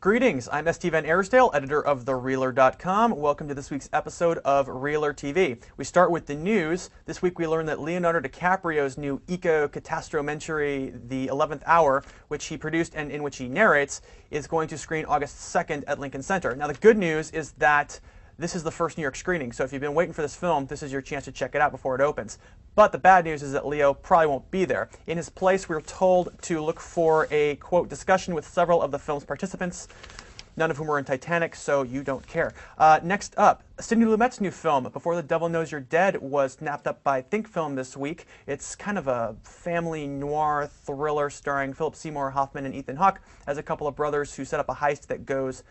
Greetings, I'm St. Van Arsdale, editor of TheReeler.com. Welcome to this week's episode of ReelerTV. We start with the news. This week we learned that Leonardo DiCaprio's new eco-catastrophe, The 11th Hour, which he produced and in which he narrates, is going to screen August 2nd at Lincoln Center. Now the good news is that this is the first New York screening, so if you've been waiting for this film, this is your chance to check it out before it opens. But the bad news is that Leo probably won't be there. In his place, we're told to look for a, quote, discussion with several of the film's participants, none of whom were in Titanic, so you don't care. Next up, Sidney Lumet's new film, Before the Devil Knows You're Dead, was snapped up by Think Film this week. It's kind of a family noir thriller starring Philip Seymour Hoffman and Ethan Hawke as a couple of brothers who set up a heist that goes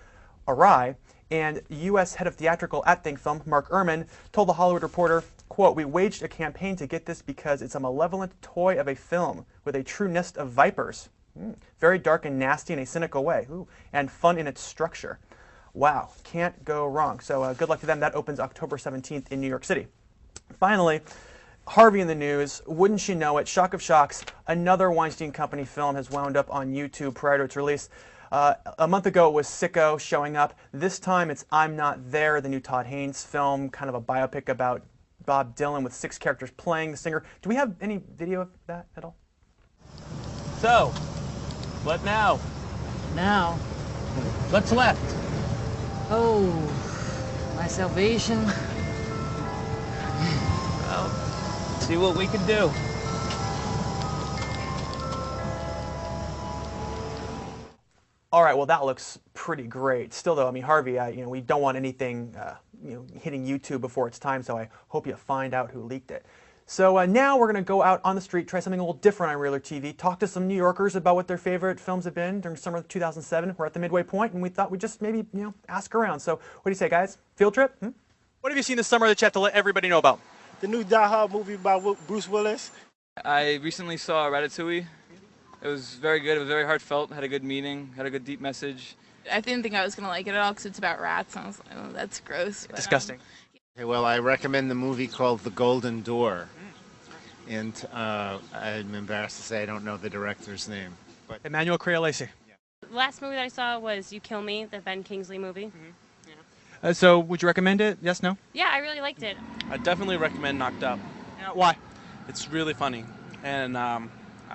awry. And U.S. head of theatrical at Think Film, Mark Ehrman, told The Hollywood Reporter, quote, "We waged a campaign to get this because it's a malevolent toy of a film with a true nest of vipers. Very dark and nasty in a cynical way. And fun in its structure." Wow, can't go wrong. So good luck to them. That opens October 17th in New York City. Finally, Harvey in the news. Wouldn't you know it, shock of shocks, another Weinstein Company film has wound up on YouTube prior to its release. A month ago it was Sicko showing up. This time it's I'm Not There, the new Todd Haynes film, kind of a biopic about Bob Dylan with 6 characters playing the singer. Do we have any video of that at all? So, what now? Now? What's left? Oh, my salvation. Well, see what we can do. All right, well that looks pretty great. Still though, I mean, Harvey, we don't want anything hitting YouTube before it's time, so I hope you find out who leaked it. So now we're going to go out on the street, try something a little different on ReelerTV, talk to some New Yorkers about what their favorite films have been during summer of 2007. We're at the midway point, and we thought we'd just maybe, ask around. So what do you say, guys? Field trip? What have you seen this summer that you have to let everybody know about? The new Die Hard movie by Bruce Willis. I recently saw Ratatouille. It was very good. It was very heartfelt. Had a good meaning. Had a good deep message. I didn't think I was going to like it at all because it's about rats. And I was like, oh, that's gross. But, disgusting. Okay, well, I recommend the movie called The Golden Door. And I'm embarrassed to say I don't know the director's name. But Emmanuel Creolese. Yeah. The last movie that I saw was You Kill Me, the Ben Kingsley movie. So would you recommend it? Yes, no? Yeah, I really liked it. I definitely recommend Knocked Up. Why? It's really funny. And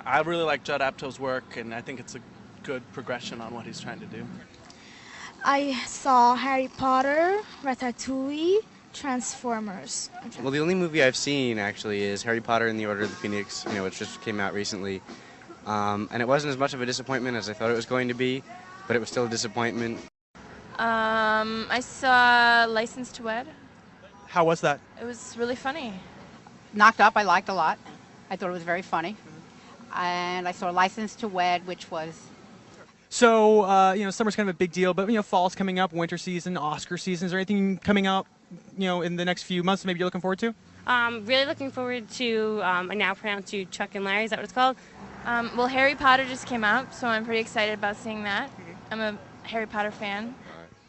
I really like Judd Apatow's work, and I think it's a good progression on what he's trying to do. I saw Harry Potter, Ratatouille, Transformers. Well, the only movie I've seen, actually, is Harry Potter and the Order of the Phoenix, which just came out recently. And it wasn't as much of a disappointment as I thought it was going to be, but it was still a disappointment. I saw License to Wed. How was that? It was really funny. Knocked Up I liked a lot. I thought it was very funny. And I saw License to Wed, which was... So, summer's kind of a big deal, but, fall's coming up, winter season, Oscar season. Is there anything coming up, in the next few months maybe you're looking forward to? Really looking forward to, I now pronounce you Chuck and Larry, is that what it's called? Well, Harry Potter just came out, so I'm pretty excited about seeing that. I'm a Harry Potter fan.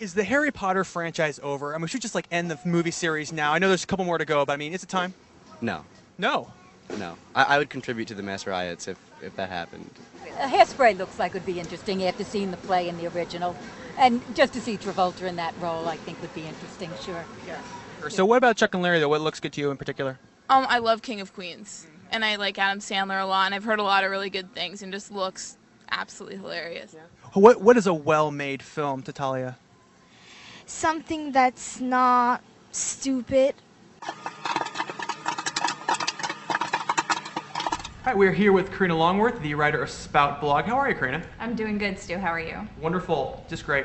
Is the Harry Potter franchise over? I mean, we should just end the movie series now. I know there's a couple more to go, but I mean, is it time? No. No? No. I would contribute to the mass riots if that happened. Hairspray looks like it would be interesting after seeing the play and the original. And just to see Travolta in that role, I think would be interesting, sure. So what about Chuck and Larry, though? What looks good to you in particular? I love King of Queens, and I like Adam Sandler a lot, and I've heard a lot of really good things, and just looks absolutely hilarious. What is a well-made film, Tatalia? Something that's not stupid. Hi, we're here with Karina Longworth, the writer of Spout Blog. How are you, Karina? I'm doing good, Stu. How are you? Wonderful. Just great.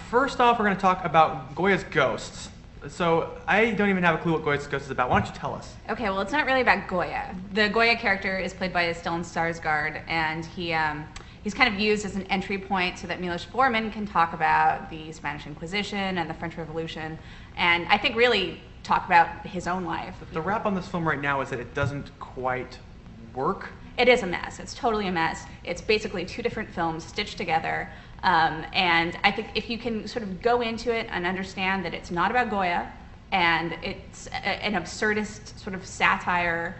First off, we're going to talk about Goya's Ghosts. So I don't even have a clue what Goya's Ghosts is about. Why don't you tell us? Okay, well, it's not really about Goya. The Goya character is played by Stellan Skarsgård, and he's kind of used as an entry point so that Milos Forman can talk about the Spanish Inquisition and the French Revolution, and I think really talk about his own life. The rap on this film right now is that it doesn't quite work. It is a mess. It's totally a mess. It's basically 2 different films stitched together. And I think if you can sort of go into it and understand that it's not about Goya and it's an absurdist sort of satire,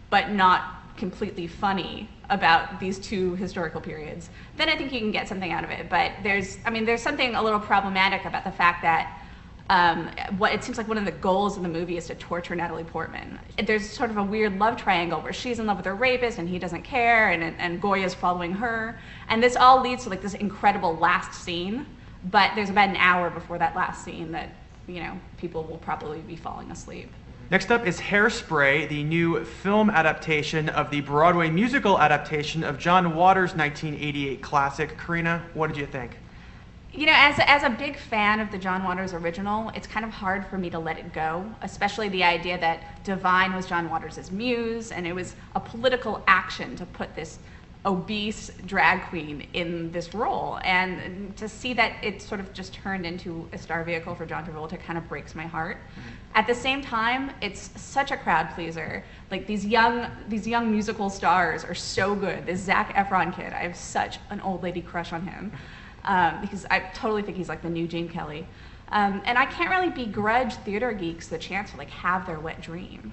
but not completely funny about these two historical periods, then I think you can get something out of it. But there's something a little problematic about the fact that what it seems like one of the goals of the movie is to torture Natalie Portman. There's sort of a weird love triangle where she's in love with her rapist and he doesn't care, and Goya's following her. And this all leads to like this incredible last scene, but there's about an hour before that last scene that, you know, people will probably be falling asleep. Next up is Hairspray, the new film adaptation of the Broadway musical adaptation of John Waters' 1988 classic. Karina, what did you think? You know, as a big fan of the John Waters original, it's kind of hard for me to let it go, especially the idea that Divine was John Waters' muse, and it was a political action to put this obese drag queen in this role. And to see that it sort of just turned into a star vehicle for John Travolta kind of breaks my heart. At the same time, it's such a crowd pleaser. Like these young musical stars are so good. This Zac Efron kid, I have such an old lady crush on him. Because I totally think he's like the new Gene Kelly. And I can't really begrudge theater geeks the chance to like have their wet dream.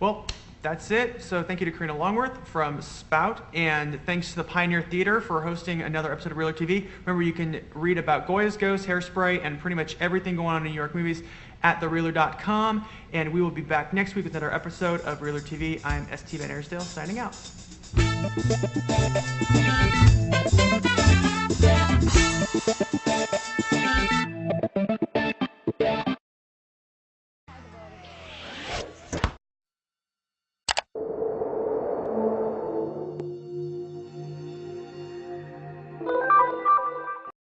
Well, that's it. So thank you to Karina Longworth from Spout, and thanks to the Pioneer Theater for hosting another episode of ReelerTV. Remember, you can read about Goya's Ghost, Hairspray, and pretty much everything going on in New York movies at thereeler.com. And we will be back next week with another episode of ReelerTV. I'm Steve Van Arsdale, signing out.